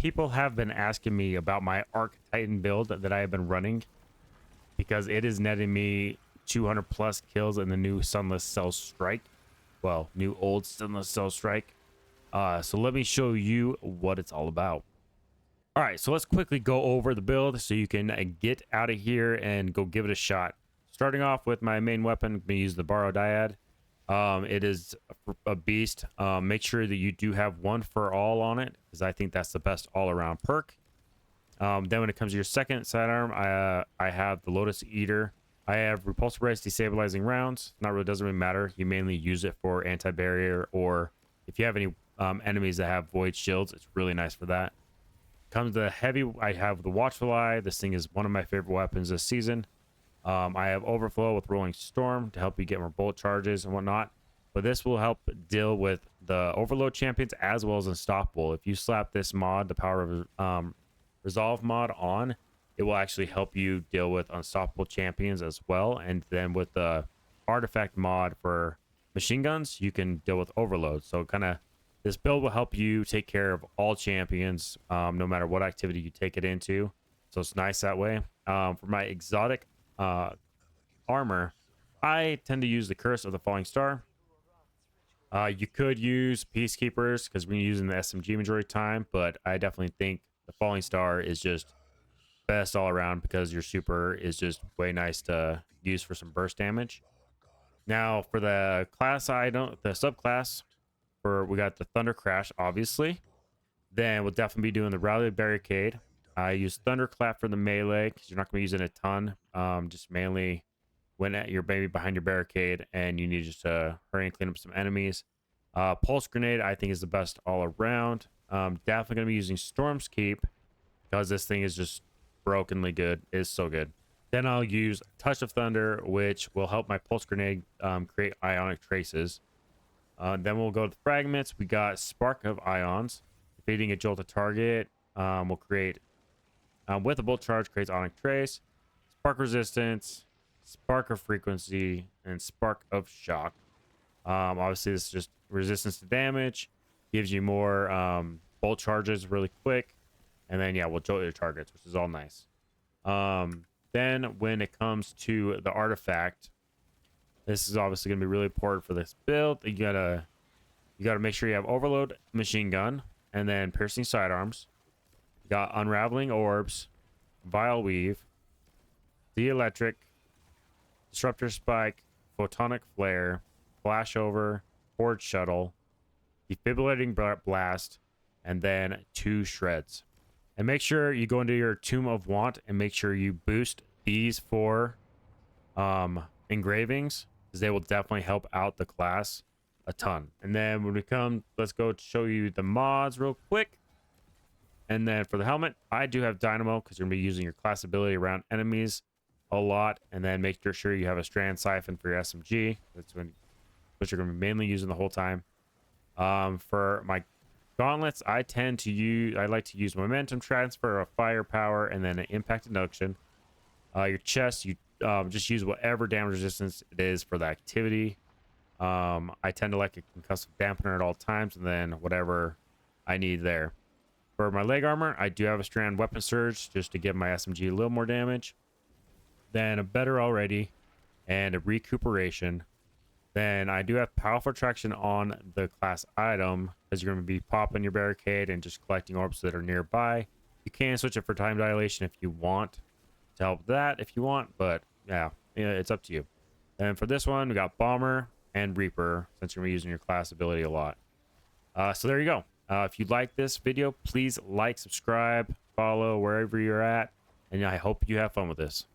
people have been asking me about my Arc Titan build that I have been running because it is netting me 200 plus kills in the new Sunless Cell Strike. Well, new old Sunless Cell Strike. So let me show you what it's all about. All right, so let's quickly go over the build so you can get out of here and go give it a shot. Starting off with my main weapon, I'm going to use the Barrow Dyad. It is a beast. Make sure that you do have one for all on it, because I think that's the best all-around perk. Then when it comes to your second sidearm, I have the Lotus Eater. I have repulsive rays, destabilizing rounds. Not really, doesn't really matter. You mainly use it for anti-barrier, or if you have any enemies that have void shields, it's really nice for that. Comes to the heavy, I have the Watchful Eye. This thing is one of my favorite weapons this season. I have Overflow with Rolling Storm to help you get more bullet charges and whatnot. But this will help deal with the Overload champions as well as Unstoppable. If you slap this mod, the Power of Resolve mod on, it will actually help you deal with Unstoppable champions as well. And then with the Artifact mod for machine guns, you can deal with Overload. So kind of this build will help you take care of all champions, no matter what activity you take it into. So it's nice that way. For my exotic armor, I tend to use the Curse of the Falling Star. You could use Peacekeepers because we're using the SMG majority of the time, but I definitely think the Falling Star is just best all around because your super is just way nice to use for some burst damage. Now for the class item, the subclass, we got the Thunder Crash, obviously. Then we'll definitely be doing the Rally Barricade. I use Thunderclap for the melee because you're not going to be using a ton. Just mainly when you're maybe behind your barricade and you need just to hurry and clean up some enemies. Pulse Grenade, I think, is the best all around. Definitely going to be using Storm's Keep because this thing is just brokenly good. It is so good. Then I'll use Touch of Thunder, which will help my Pulse Grenade create ionic traces. Then we'll go to the fragments. We got Spark of Ions. Defeating a Jolt to target will create, with a bolt charge, creates ionic trace, Spark Resistance, Spark of Frequency, and Spark of Shock. Obviously, this is just resistance to damage. Gives you more bolt charges really quick. And then, yeah, we'll jolt your targets, which is all nice. Then when it comes to the artifact, this is obviously going to be really important for this build. You gotta make sure you have Overload machine gun and then piercing sidearms. You got Unraveling Orbs, Vile Weave, the Electric, Disruptor Spike, Photonic Flare, Flashover, Horde Shuttle, Defibrillating Blast, and then 2 Shreds. And make sure you go into your Tomb of Want and make sure you boost these 4 engravings, because they will definitely help out the class a ton. And then when we come, let's go show you the mods real quick. And then for the helmet, I do have Dynamo because you're going to be using your class ability around enemies a lot. And then make sure you have a Strand Siphon for your SMG. That's what you're going to be mainly using the whole time. For my gauntlets, I like to use Momentum Transfer, a Firepower, and then an Impact Induction. Your chest, you just use whatever damage resistance it is for the activity. I tend to like a concussive dampener at all times, and then whatever I need there. For my leg armor, I do have a Strand Weapon Surge just to give my SMG a little more damage. Then a Better Already and a Recuperation. Then I do have Powerful Attraction on the class item because you're going to be popping your barricade and just collecting orbs that are nearby. You can switch it for Time Dilation if you want to help that if you want, but yeah, it's up to you. And for this one, we got Bomber and Reaper since you're going to be using your class ability a lot. So there you go. If you like this video, please like, subscribe, follow wherever you're at, and I hope you have fun with this.